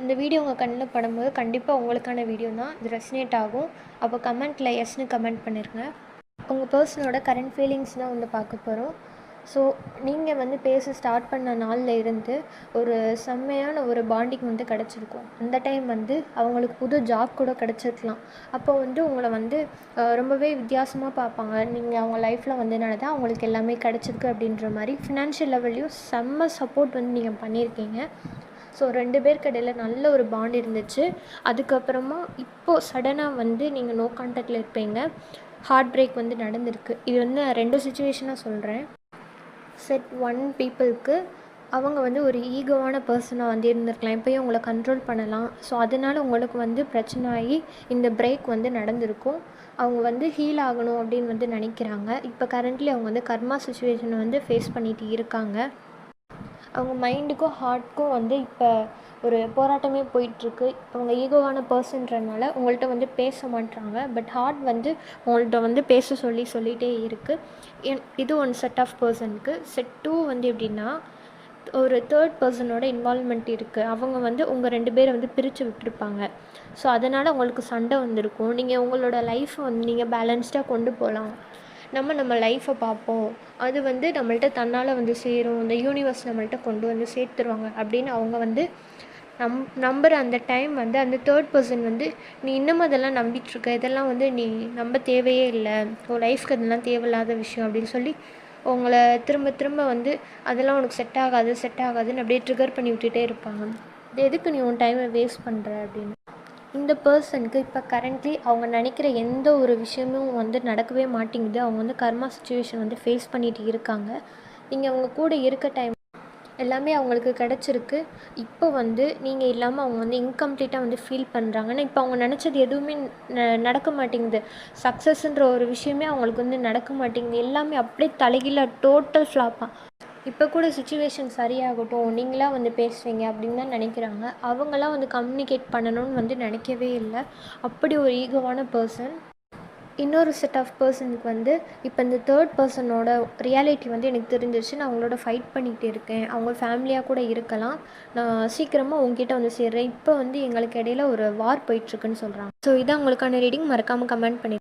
இந்த வீடியோ உங்கள் கண்ணில் படும்போது கண்டிப்பாக உங்களுக்கான வீடியோ தான். இது ரெசனேட் ஆகும். அப்போ கமெண்ட்டில் எஸ்ன்னு கமெண்ட் பண்ணிடுங்க. உங்கள் பர்சனோட கரண்ட் ஃபீலிங்ஸ் தான் வந்து பார்க்க போகிறோம். ஸோ நீங்கள் வந்து பேச ஸ்டார்ட் பண்ண நாளில் இருந்து ஒரு செம்மையான ஒரு பாண்டிங் வந்து கிடச்சிருக்கும். அந்த டைம் வந்து அவங்களுக்கு புது ஜாப் கூட கிடச்சிருக்கலாம். அப்போ வந்து உங்களை வந்து ரொம்பவே வித்தியாசமாக பார்ப்பாங்க. நீங்கள் அவங்க லைஃப்பில் வந்ததுனால தான் அவங்களுக்கு எல்லாமே கிடச்சிருக்கு அப்படின்ற மாதிரி ஃபினான்ஷியல் லெவல்லையும் செம்ம சப்போர்ட் வந்து நீங்கள் பண்ணியிருக்கீங்க. ஸோ 2 பேருக்கு இடையில நல்ல ஒரு பாண்ட் இருந்துச்சு. அதுக்கப்புறமா இப்போது சடனாக வந்து நீங்கள் நோ கான்டாக்டில் இருப்பீங்க. ஹார்ட் பிரேக் வந்து நடந்திருக்கு. இது வந்து நான் 2 சிச்சுவேஷனாக சொல்கிறேன். செட் 1 பீப்புளுக்கு அவங்க வந்து ஒரு ஈகோவான பர்சனாக வந்து இருந்திருக்கலாம். இப்போயும் உங்களை கண்ட்ரோல் பண்ணலாம். ஸோ அதனால் உங்களுக்கு வந்து பிரச்சனை ஆகி இந்த பிரேக் வந்து நடந்திருக்கும். அவங்க வந்து ஹீல் ஆகணும் அப்படின்னு வந்து நினைக்கிறாங்க. இப்போ கரண்ட்லி அவங்க வந்து கர்மா சுச்சுவேஷனை வந்து ஃபேஸ் பண்ணிட்டு இருக்காங்க. அவங்க மைண்டுக்கும் ஹார்ட்க்கும் வந்து இப்போ ஒரு போராட்டமே போயிட்டுருக்கு. அவங்க ஈகோவான பர்சன்றனால உங்கள்கிட்ட வந்து பேச மாட்டாங்க. பட் ஹார்ட் வந்து உங்கள்கிட்ட வந்து பேச சொல்லிகிட்டே இருக்குது. இது ஒன் செட் ஆஃப் பர்சனுக்கு. செட் 2 வந்து எப்படின்னா, ஒரு தேர்ட் பர்சனோட இன்வால்மெண்ட் இருக்குது. அவங்க வந்து உங்கள் 2 பேரை வந்து பிரித்து விட்டுருப்பாங்க. ஸோ அதனால் உங்களுக்கு சண்டை வந்திருக்கும். நீங்கள் உங்களோட லைஃப்பை வந்து நீங்கள் பேலன்ஸ்டாக கொண்டு போகலாம். நம்ம லைஃப்பை பார்ப்போம். அது வந்து நம்மள்ட்ட தன்னால் வந்து சேரும். இந்த யூனிவர்ஸ் நம்மள்ட்ட கொண்டு வந்து சேர்த்துருவாங்க அப்படின்னு அவங்க வந்து நம்புகிற அந்த டைம் வந்து அந்த தேர்ட் பர்சன் வந்து நீ இன்னமும் அதெல்லாம் நம்பிட்டுருக்க, இதெல்லாம் வந்து நீ நம்ப தேவையே இல்லை, உன் லைஃப்க்கு அதெல்லாம் தேவையில்லாத விஷயம் அப்படின்னு சொல்லி உங்களை திரும்ப திரும்ப வந்து அதெல்லாம் உனக்கு செட் ஆகாதுன்னு அப்படியே ட்ரிகர் பண்ணி விட்டுட்டே இருப்பாங்க. இது எதுக்கு நீ உன் டைமை வேஸ்ட் பண்ணுற அப்படின்னு. இந்த பர்சனுக்கு இப்போ கரண்ட்லி அவங்க நினைக்கிற எந்த ஒரு விஷயமும் வந்து நடக்கவே மாட்டேங்குது. அவங்க வந்து கர்மா சுச்சுவேஷன் வந்து ஃபேஸ் பண்ணிட்டு இருக்காங்க. நீங்கள் அவங்க கூட இருக்க டைம் எல்லாமே அவங்களுக்கு கிடச்சிருக்கு. இப்போ வந்து நீங்கள் இல்லாமல் அவங்க வந்து இன்கம்ப்ளீட்டாக வந்து ஃபீல் பண்ணுறாங்க. ஆனால் இப்போ அவங்க நினச்சது எதுவுமே நடக்க மாட்டேங்குது. சக்ஸஸ்ன்ற ஒரு விஷயமே அவங்களுக்கு வந்து நடக்க மாட்டேங்குது. எல்லாமே அப்படியே தலைகீழாக டோட்டல் ஃப்ளாப்பாக. இப்போ கூட சுச்சுவேஷன் சரியாகட்டும், நீங்களாக வந்து பேசுவீங்க அப்படின்னு தான் நினைக்கிறாங்க. அவங்களாம் வந்து கம்யூனிகேட் பண்ணணும்னு வந்து நினைக்கவே இல்லை. அப்படி ஒரு ஈகோவான பர்சன். இன்னொரு செட் ஆஃப் பர்சனுக்கு வந்து இப்போ இந்த தேர்ட் பர்சனோட ரியாலிட்டி வந்து எனக்கு தெரிஞ்சிருச்சு. நான் அவங்களோட ஃபைட் பண்ணிகிட்டு இருக்கேன். அவங்க ஃபேமிலியாக கூட இருக்கலாம். நான் சீக்கிரமாக உங்ககிட்ட வந்து சேர்றேன். இப்போ வந்து எங்களுக்கு இடையில ஒரு வார் போயிட்டுருக்குன்னு சொல்கிறாங்க. ஸோ இதான் உங்களுக்கான ரீடிங். மறக்காமல் கமெண்ட் பண்ணி